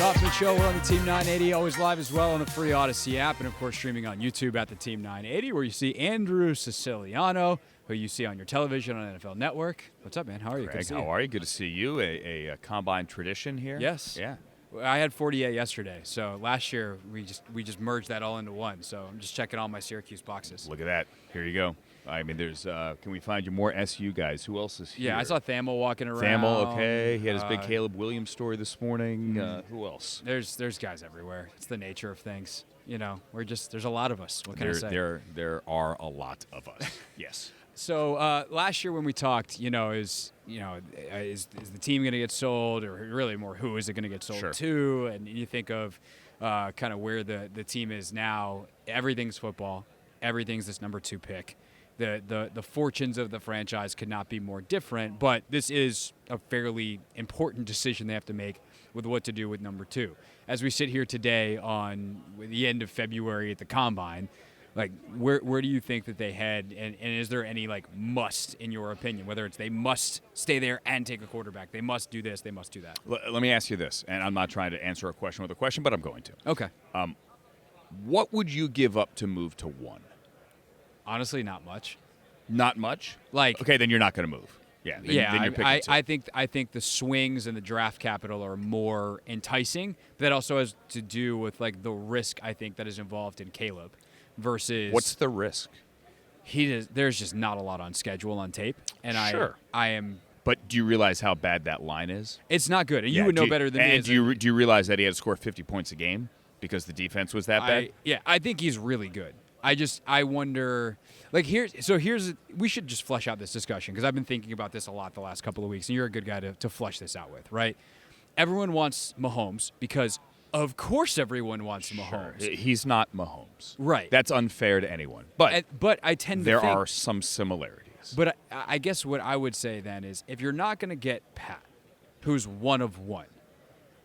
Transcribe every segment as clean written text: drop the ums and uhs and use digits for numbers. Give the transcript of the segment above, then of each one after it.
Hoffman Show. We're on the Team 980, always live as well on the free Odyssey app, and of course streaming on YouTube at the Team 980, where you see Andrew Siciliano, who you see on your television on NFL Network. What's up, man? How are you? Greg, how are you? Good to see you. A combine tradition here. Yes. Yeah. I had 48 yesterday, so last year we just merged that all into one. So I'm just checking all my Syracuse boxes. Look at that. Here you go. I mean, there's. Can we find you more SU guys? Who else is here? Yeah, I saw Thamel walking around. Thamel, okay. He had his big Caleb Williams story this morning. Who else? There's guys everywhere. It's the nature of things. You know, there's a lot of us. What can I say? There are a lot of us. Yes. So last year when we talked, is the team going to get sold, or really more, who is it going to get sold to? And you think of kind of where the team is now. Everything's football. Everything's this number 2 pick. The fortunes of the franchise could not be more different, but this is a fairly important decision they have to make with what to do with number 2. As we sit here today on the end of February at the Combine, like where do you think that they head, and is there any must in your opinion, whether it's they must stay there and take a quarterback, they must do this, they must do that? Let me ask you this, and I'm not trying to answer a question with a question, but I'm going to. Okay. What would you give up to move to 1? Honestly, not much. Not much? Okay, then you're not going to move. Yeah. Then you're picking 2. I think the swings and the draft capital are more enticing. That also has to do with the risk I think that is involved in Caleb versus. What's the risk? There's just not a lot on schedule on tape, and I am. But do you realize how bad that line is? It's not good, and you would know better than me. And do you realize that he had to score 50 points a game because the defense was that bad? Yeah, I think he's really good. I wonder, we should just flesh out this discussion because I've been thinking about this a lot the last couple of weeks, and you're a good guy to flesh this out with, right? Everyone wants Mahomes because, of course, everyone wants Mahomes. He's not Mahomes. Right. That's unfair to anyone. But I tend to there think, are some similarities. But I guess what I would say then is if you're not going to get Pat, who's one of one,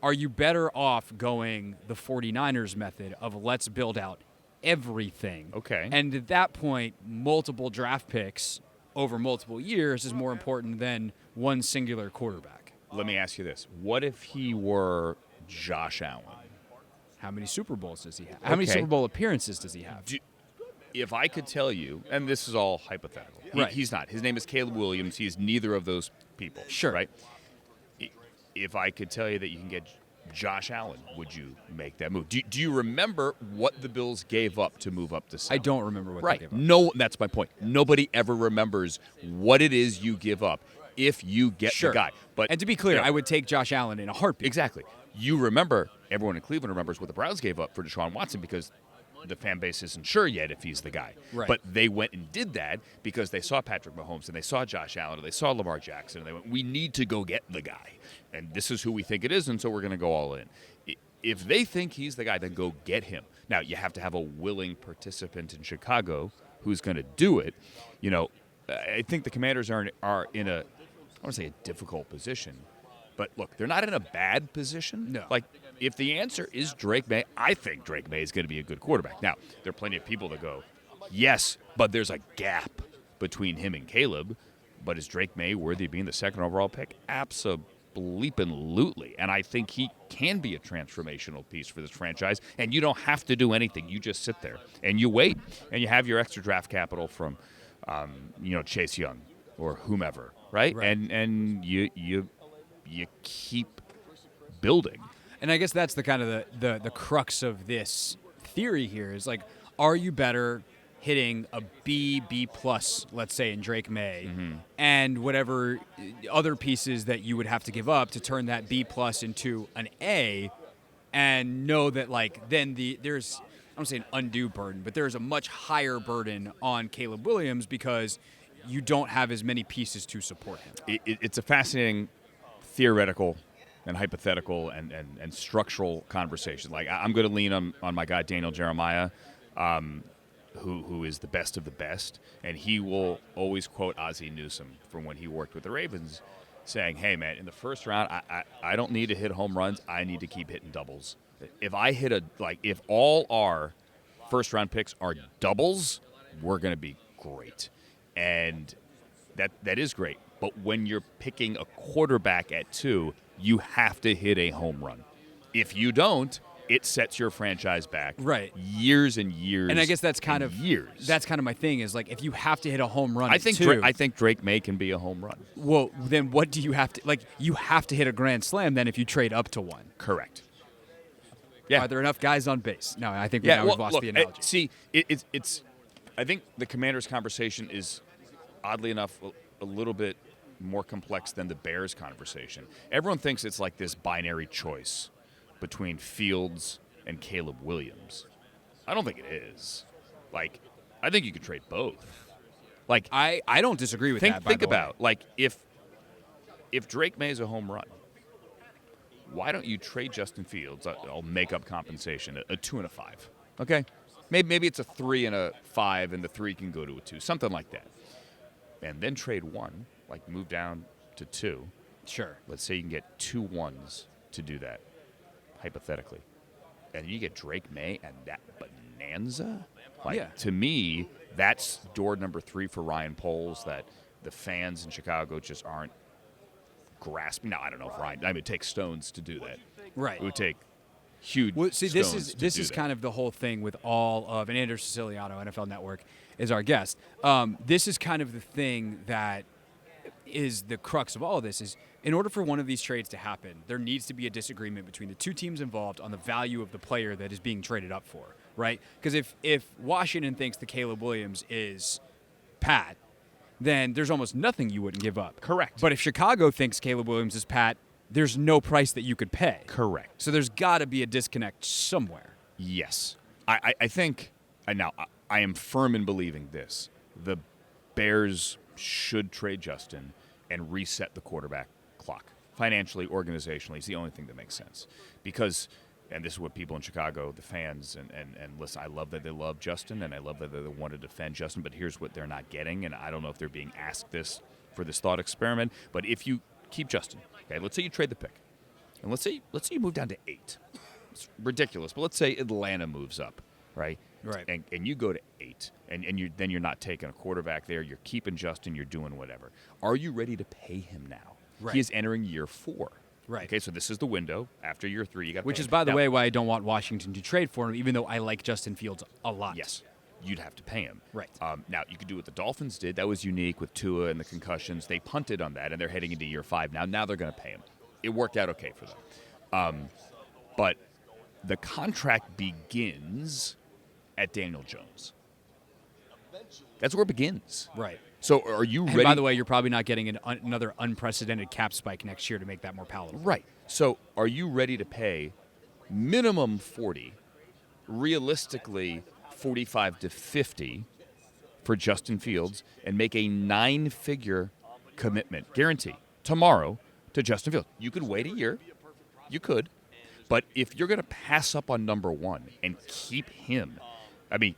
are you better off going the 49ers method of let's build out everything? Okay. And at that point, multiple draft picks over multiple years is more important than one singular quarterback. Let me ask you this. What if he were Josh Allen? How many Super Bowls does he have? How many Super Bowl appearances does he have? If I could tell you, and this is all hypothetical. He's not. His name is Caleb Williams. He is neither of those people. Sure. Right? If I could tell you that you can get Josh Allen, would you make that move? Do you remember what the Bills gave up to move up to 7? I don't remember what they gave up. No, that's my point. Nobody ever remembers what it is you give up if you get the guy. And to be clear, I would take Josh Allen in a heartbeat. Exactly. You remember, everyone in Cleveland remembers what the Browns gave up for Deshaun Watson because the fan base isn't sure yet if he's the guy. Right. But they went and did that because they saw Patrick Mahomes and they saw Josh Allen and they saw Lamar Jackson and they went, we need to go get the guy. And this is who we think it is, and so we're going to go all in. If they think he's the guy, then go get him. Now, you have to have a willing participant in Chicago who's going to do it. I think the Commanders are in a, I want to say a difficult position. But, look, they're not in a bad position. No. If the answer is Drake May, I think Drake May is going to be a good quarterback. Now, there are plenty of people that go, yes, but there's a gap between him and Caleb. But is Drake May worthy of being the 2nd overall pick? Absolutely. And I think he can be a transformational piece for this franchise. And you don't have to do anything. You just sit there and you wait. And you have your extra draft capital from, Chase Young or whomever, right? And you keep building. And I guess that's the kind of the crux of this theory here is are you better hitting a B plus, let's say, in Drake May, and whatever other pieces that you would have to give up to turn that B plus into an A, and know that then there's, I don't say an undue burden, but there's a much higher burden on Caleb Williams because you don't have as many pieces to support him. It's a fascinating theoretical and hypothetical and structural conversation. I'm going to lean on my guy Daniel Jeremiah, who is the best of the best, and he will always quote Ozzie Newsome from when he worked with the Ravens, saying, hey, man, in the first round, I don't need to hit home runs. I need to keep hitting doubles. If I hit if all our first-round picks are doubles, we're going to be great. And that is great. But when you're picking a quarterback at 2, you have to hit a home run. If you don't, it sets your franchise back years and years. And I guess that's kind of years. That's kind of my thing is like if you have to hit a home run, I think Drake May can be a home run. Well, then what do you have to like? You have to hit a grand slam then if you trade up to one. Correct. Yeah. Are there enough guys on base? No, I think we've lost the analogy. It's. I think the Commanders' conversation is, oddly enough, a little bit more complex than the Bears' conversation. Everyone thinks it's like this binary choice between Fields and Caleb Williams. I don't think it is. Like, I think you could trade both. Like, I don't disagree with that. Think about like if Drake May is a home run, why don't you trade Justin Fields? I'll make up compensation, a 2 and a 5. Okay, maybe it's a 3 and a 5, and the 3 can go to a 2, something like that, and then trade 1, like move down to 2. Sure. Let's say you can get 2 1s to do that, hypothetically, and you get Drake May and that bonanza. Like to me, that's door number 3 for Ryan Poles that the fans in Chicago just aren't grasping. Now, I don't know if Ryan. It takes stones to do that. Right. It would take huge. Well, see, stones this is kind of the whole thing with all of, and Andrew Siciliano, NFL Network, is our guest. This is kind of the thing that is the crux of all of this. Is in order for one of these trades to happen, there needs to be a disagreement between the two teams involved on the value of the player that is being traded up for. Right? Because if Washington thinks that Caleb Williams is Pat, then there's almost nothing you wouldn't give up. Correct. But if Chicago thinks Caleb Williams is Pat, there's no price that you could pay. Correct. So there's got to be a disconnect somewhere. Yes. I think, now, I am firm in believing this. The Bears should trade Justin and reset the quarterback clock. Financially, organizationally, it's the only thing that makes sense. Because, and this is what people in Chicago, the fans, and listen, I love that they love Justin, and I love that they want to defend Justin, but here's what they're not getting, and I don't know if they're being asked this for this thought experiment, but if you keep Justin, okay, let's say you trade the pick, and let's say you move down to 8. It's ridiculous, but let's say Atlanta moves up, right? Right. And you go to 8, and then you're not taking a quarterback there, you're keeping Justin, you're doing whatever. Are you ready to pay him now? Right. He is entering year 4. Right. Okay, so this is the window. After year 3, you got to Which pay is, him. by the Now, way, why I don't want Washington to trade for him, even though I like Justin Fields a lot. Yes, you'd have to pay him. Right. Now, you could do what the Dolphins did. That was unique with Tua and the concussions. They punted on that, and they're heading into year 5 now. Now they're going to pay him. It worked out okay for them. But the contract begins at Daniel Jones. That's where it begins. Right. So are you ready? And by the way, you're probably not getting another unprecedented cap spike next year to make that more palatable. Right. So are you ready to pay minimum 40, realistically 45 to 50 for Justin Fields and make a 9-figure commitment, guarantee, tomorrow to Justin Fields? You could wait a year. You could. But if you're going to pass up on number 1 and keep him, I mean,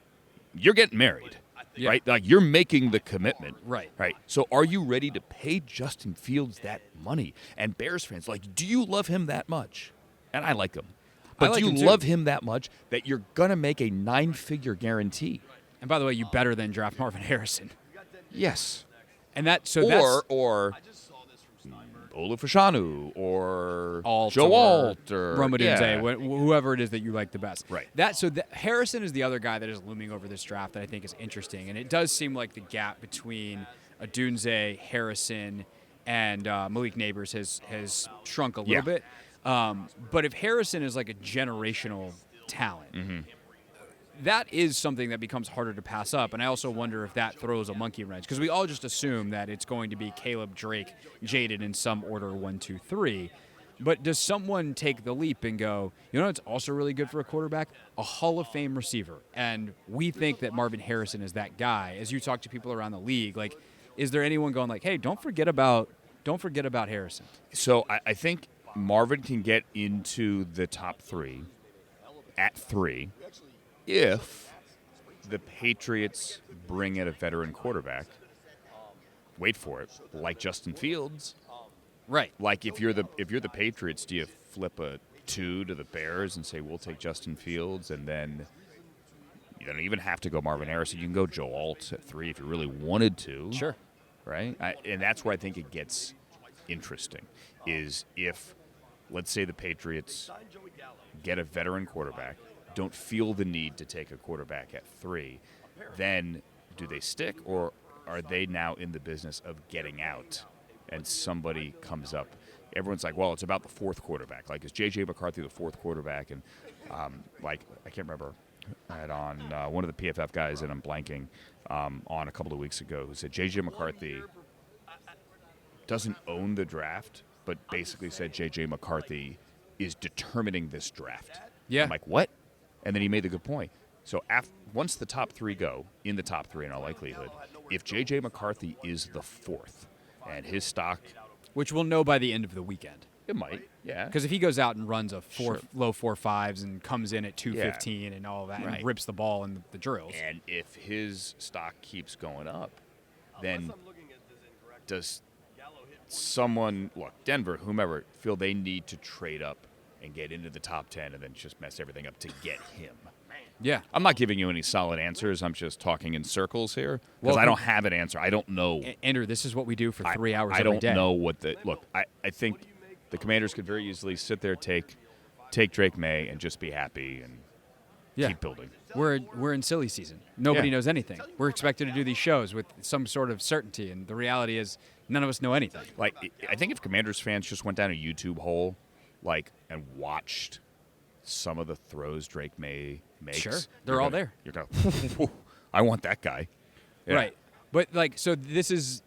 you're getting married. Yeah. Right? Like, you're making the commitment. Right. Right. So are you ready to pay Justin Fields that money? And Bears fans, like, do you love him that much? And I like him. But do you love him that much that you're going to make a 9-figure guarantee? And by the way, you better than draft Marvin Harrison. Yes. And that's or Olu Fashanu or Alt Joe Alt or Romadunze, whoever it is that you like the best. Right. Harrison is the other guy that is looming over this draft that I think is interesting, and it does seem like the gap between Odunze, Harrison, and Malik Neighbors has shrunk a little bit. But if Harrison is like a generational talent, that is something that becomes harder to pass up. And I also wonder if that throws a monkey wrench, because we all just assume that it's going to be Caleb, Drake, Jaden in some order 1, 2, 3. But does someone take the leap and go, you know, it's also really good for a quarterback, a Hall of Fame receiver, and we think that Marvin Harrison is that guy? As you talk to people around the league, like, is there anyone going like, hey, don't forget about Harrison? So I think Marvin can get into the top 3 at 3 if the Patriots bring in a veteran quarterback. Wait for it, like Justin Fields. Right. Like if you're the Patriots, do you flip a 2 to the Bears and say we'll take Justin Fields, and then you don't even have to go Marvin Harrison. You can go Joe Alt at 3 if you really wanted to. Sure. Right. And that's where I think it gets interesting, is if let's say the Patriots get a veteran quarterback, don't feel the need to take a quarterback at 3, then do they stick, or are they now in the business of getting out and somebody comes up? Everyone's like, well, it's about the 4th quarterback. Like, is J.J. McCarthy the 4th quarterback? And, I can't remember. I had on one of the PFF guys, and I'm blanking, on a couple of weeks ago, who said J.J. McCarthy doesn't own the draft, but basically said J.J. McCarthy is determining this draft. Yeah. I'm like, what? And then he made the good point. So once the top 3 go, in the top 3 in all likelihood, if J.J. McCarthy is the 4th and his stock... Which we'll know by the end of the weekend. It might, yeah. Because if he goes out and runs a low 4.5s and comes in at 215 and all that and rips the ball in the drills. And if his stock keeps going up, then does someone, look, Denver, whomever, feel they need to trade up and get into the top 10 and then just mess everything up to get him? Yeah. I'm not giving you any solid answers. I'm just talking in circles here because I don't have an answer. I don't know. Andrew, this is what we do for 3 hours every day. I don't know what the – look, I think the Commanders could very easily sit there, take Drake May and just be happy and keep building. We're in silly season. Nobody knows anything. We're expected to do these shows with some sort of certainty, and the reality is none of us know anything. Like, I think if Commanders fans just went down a YouTube hole, and watched some of the throws Drake May makes. Sure, they're all there. You're going, I want that guy. Yeah. Right. But, so this is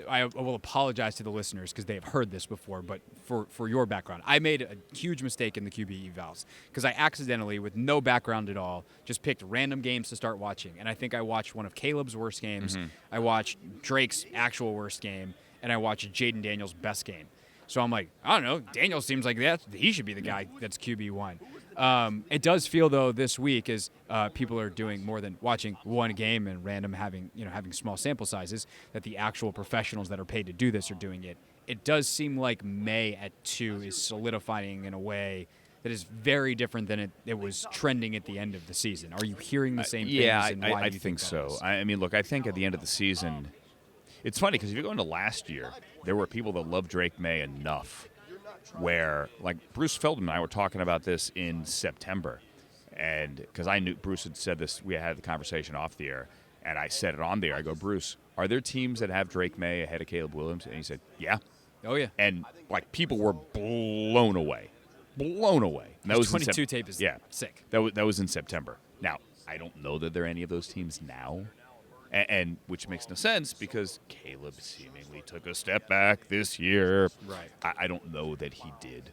I will apologize to the listeners because they have heard this before, but for your background, I made a huge mistake in the QB evals because I accidentally, with no background at all, just picked random games to start watching. And I think I watched one of Caleb's worst games, I watched Drake's actual worst game, and I watched Jaden Daniels' best game. So I'm like, I don't know, Daniel seems like he should be the guy that's QB1. It does feel, though, this week as people are doing more than watching one game and random having small sample sizes, that the actual professionals that are paid to do this are doing it. It does seem like May at 2 is solidifying in a way that is very different than it was trending at the end of the season. Are you hearing the same things? Yeah, and why I do you think so. Is? I mean, look, I think at the end of the season, it's funny because if you go into last year, there were people that loved Drake May enough where, like, Bruce Feldman and I were talking about this in September, and because I knew Bruce had said this, we had the conversation off the air, and I said it on the air. I go, Bruce, are there teams that have Drake May ahead of Caleb Williams? And he said, yeah. Oh, yeah. And, like, people were blown away. Blown away. And that was 22 tape is sick. That was in September. Now, I don't know that there are any of those teams now. And which makes no sense because Caleb seemingly took a step back this year. Right. I don't know that he did.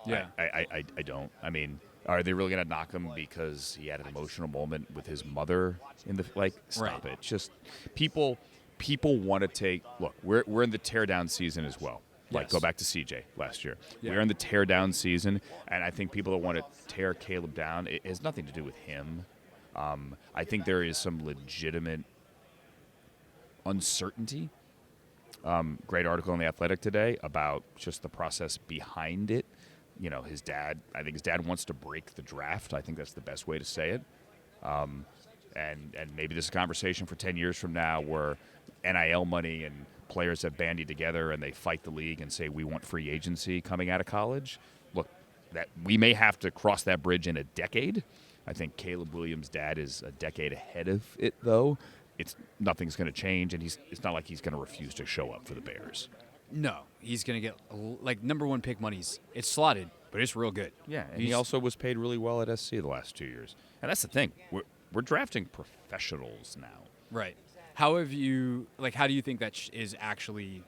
Yeah. I don't. I mean, are they really going to knock him because he had an emotional moment with his mother in the stop it. Just people want to take look, we're in the tear down season as well. Like, go back to CJ last year. Yeah. We're in the tear down season, and I think people that want to tear Caleb down, it has nothing to do with him. I think there is some legitimate uncertainty. Great article in The Athletic today about just the process behind it. You know, I think his dad wants to break the draft. I think that's the best way to say it. And maybe this is a conversation for 10 years from now where NIL money and players have bandied together and they fight the league and say we want free agency coming out of college. Look, that we may have to cross that bridge in a decade. I think Caleb Williams' dad is a decade ahead of it, though. Nothing's going to change, and it's not like he's going to refuse to show up for the Bears. No, he's going to get, like, number 1 pick money's. It's slotted, but it's real good. Yeah, and he also was paid really well at SC the last 2 years. And that's the thing. We're drafting professionals now. Right. How do you think that is actually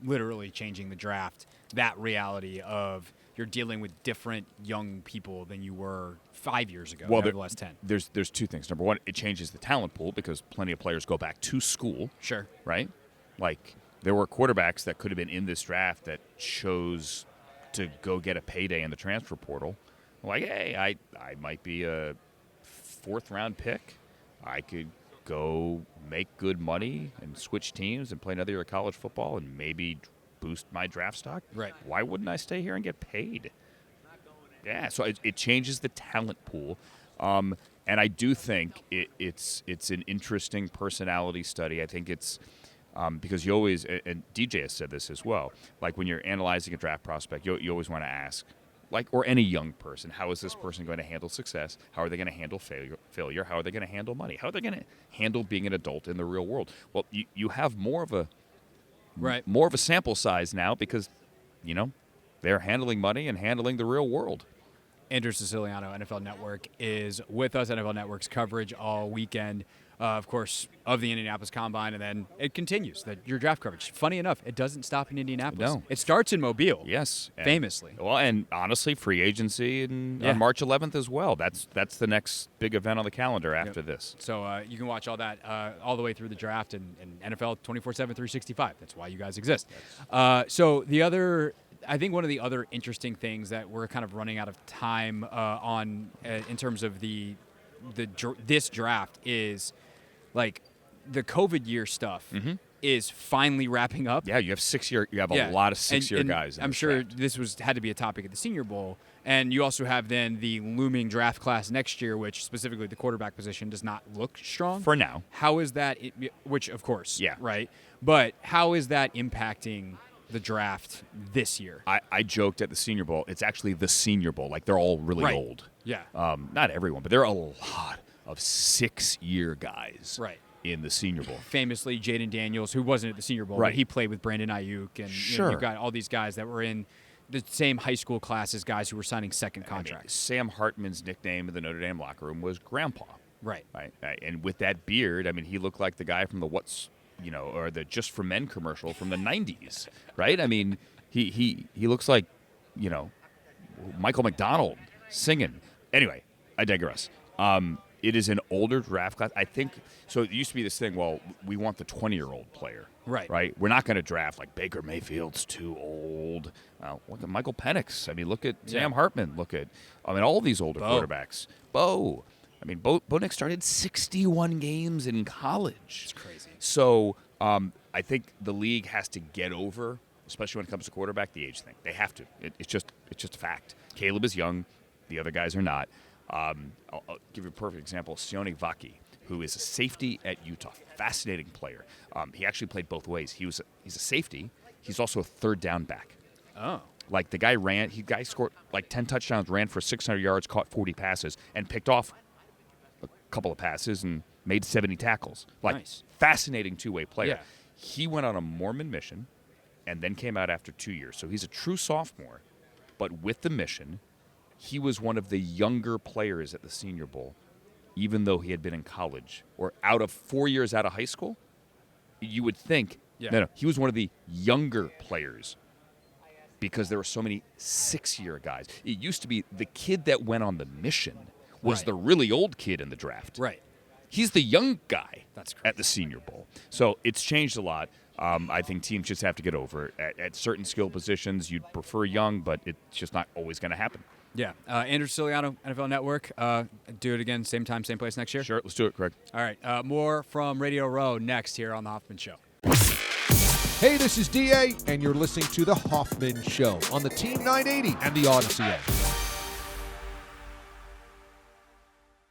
literally changing the draft, that reality of you're dealing with different young people than you were 5 years ago, the last 10? There's 2 things. Number 1, it changes the talent pool because plenty of players go back to school. Sure. Right? Like, there were quarterbacks that could have been in this draft that chose to go get a payday in the transfer portal. Like, hey, I might be a 4th-round pick. I could go make good money and switch teams and play another year of college football and maybe boost my draft stock. Right. Why wouldn't I stay here and get paid? Yeah, so it changes the talent pool. And I do think it's an interesting personality study. I think it's because you always, and DJ has said this as well, like when you're analyzing a draft prospect, you always want to ask, like, or any young person, how is this person going to handle success? How are they going to handle failure? How are they going to handle money? How are they going to handle being an adult in the real world? Well, you have more of a sample size now because, they're handling money and handling the real world. Andrew Siciliano, NFL Network, is with us. NFL Network's coverage all weekend, of course, of the Indianapolis Combine, and then it continues, your draft coverage. Funny enough, it doesn't stop in Indianapolis. No. It starts in Mobile. Yes. Famously. Well, and honestly, free agency on March 11th as well. That's the next big event on the calendar after this. So you can watch all that all the way through the draft and NFL 24/7, 365. That's why you guys exist. So I think one of the other interesting things that we're kind of running out of time on in terms of this draft is like the COVID year stuff is finally wrapping up. Yeah, you have a lot of 6-year guys. I'm sure this had to be a topic at the Senior Bowl. And you also have then the looming draft class next year, which specifically the quarterback position does not look strong. For now. How is that, which of course, yeah, right? But how is that impacting the draft this year? I joked at the Senior Bowl, it's actually the Senior Bowl. Like, they're all really old. Yeah. Not everyone, but there are a lot of 6-year guys in the Senior Bowl. Famously, Jaden Daniels, who wasn't at the Senior Bowl, but he played with Brandon Ayuk. And you've got all these guys that were in the same high school class as guys who were signing second contracts. Sam Hartman's nickname in the Notre Dame locker room was Grandpa. Right. And with that beard, he looked like the guy from the or the Just for Men commercial from the 90s, right? He looks like, Michael McDonald singing. Anyway, I digress. It is an older draft class. I think, so it used to be this thing, well, we want the 20-year-old player. Right? We're not going to draft, like, Baker Mayfield's too old. Look at Michael Penix. Look at Sam Hartman. Look at, all these older quarterbacks. Bo Nix started 61 games in college. It's crazy. So I think the league has to get over, especially when it comes to quarterback, the age thing. They have to. It's just a fact. Caleb is young. The other guys are not. I'll give you a perfect example. Sione Vaki, who is a safety at Utah. Fascinating player. He actually played both ways. He's a safety. He's also a third down back. Oh. Like, the guy scored like 10 touchdowns, ran for 600 yards, caught 40 passes, and picked off a couple of passes and made 70 tackles. Like, nice. Fascinating two-way player. Yeah. He went on a Mormon mission and then came out after 2 years. So he's a true sophomore. But with the mission, he was one of the younger players at the Senior Bowl, even though he had been in college. Or out of 4 years out of high school, you would think, no, he was one of the younger players because there were so many 6-year guys. It used to be the kid that went on the mission was the really old kid in the draft. Right. He's the young guy at the Senior Bowl. So it's changed a lot. I think teams just have to get over it. At certain skill positions, you'd prefer young, but it's just not always going to happen. Yeah. Andrew Siciliano, NFL Network. Do it again, same time, same place next year? Sure, let's do it, Craig. All right. More from Radio Row next here on The Hoffman Show. Hey, this is DA, and you're listening to The Hoffman Show on the Team 980 and the Odyssey app.